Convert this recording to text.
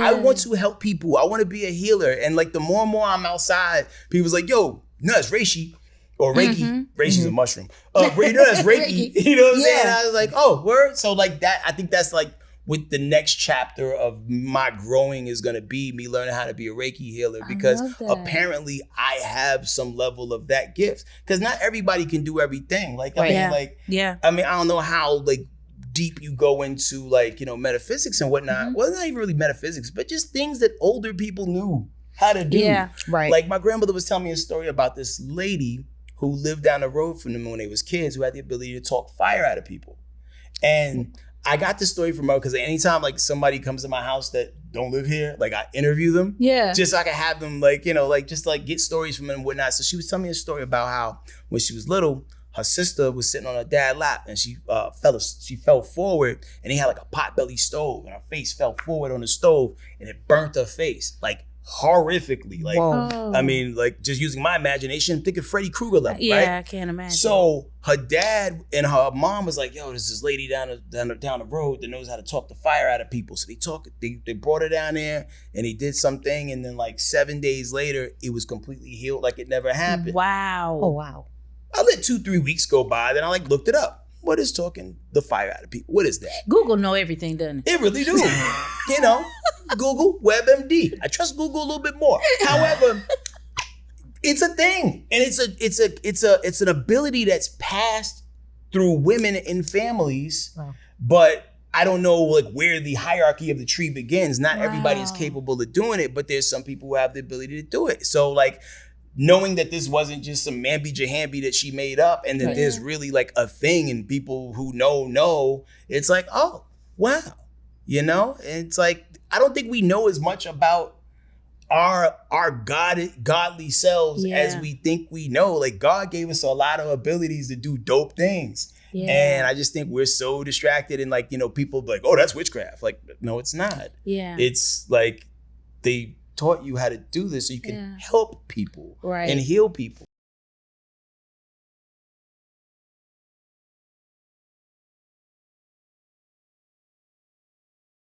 I want to help people. I want to be a healer. And like the more and more I'm outside, people's like, yo, no, it's Reishi. Or Reiki. Reishi's a mushroom. No, that's Reiki. You know what I'm saying? I was like, oh, word. So like that, I think that's like what the next chapter of my growing is going to be, me learning how to be a Reiki healer, because apparently I have some level of that gift, because not everybody can do everything. Like, I mean, I don't know how like deep you go into like, you know, metaphysics and whatnot. Well, not even really metaphysics, but just things that older people knew how to do. Yeah, right. Like my grandmother was telling me a story about this lady who lived down the road from them when they was kids, who had the ability to talk fire out of people. And I got this story from her because anytime like somebody comes to my house that don't live here, like I interview them, just so I can have them like, you know, like just like get stories from them and whatnot. So she was telling me a story about how when she was little, her sister was sitting on her dad's lap and she fell forward, and he had like a potbelly stove, and her face fell forward on the stove and it burnt her face like horrifically. Like, I mean, like just using my imagination, think of Freddy Krueger level, right? Yeah, I can't imagine. So her dad and her mom was like, yo, there's this lady down the road that knows how to talk the fire out of people. So they brought her down there and he did something, and then like 7 days later, it was completely healed like it never happened. Wow. Oh, wow. I let 2-3 weeks go by, then I like looked it up. What is talking the fire out of people? What is that? Google know everything, doesn't it? It really do. You know, Google, WebMD. I trust Google a little bit more. However, it's a thing, and it's an ability that's passed through women in families. Wow. But I don't know like where the hierarchy of the tree begins. Not everybody is capable of doing it, but there's some people who have the ability to do it. So like, knowing that this wasn't just some mamby-jamby that she made up, and that there's really like a thing, and people who know, it's like, oh, wow. You know? And it's like, I don't think we know as much about our godly selves as we think we know. Like God gave us a lot of abilities to do dope things. Yeah. And I just think we're so distracted, and like, you know, people be like, oh, that's witchcraft. Like, no, it's not. Yeah. It's like they taught you how to do this so you can help people and heal people.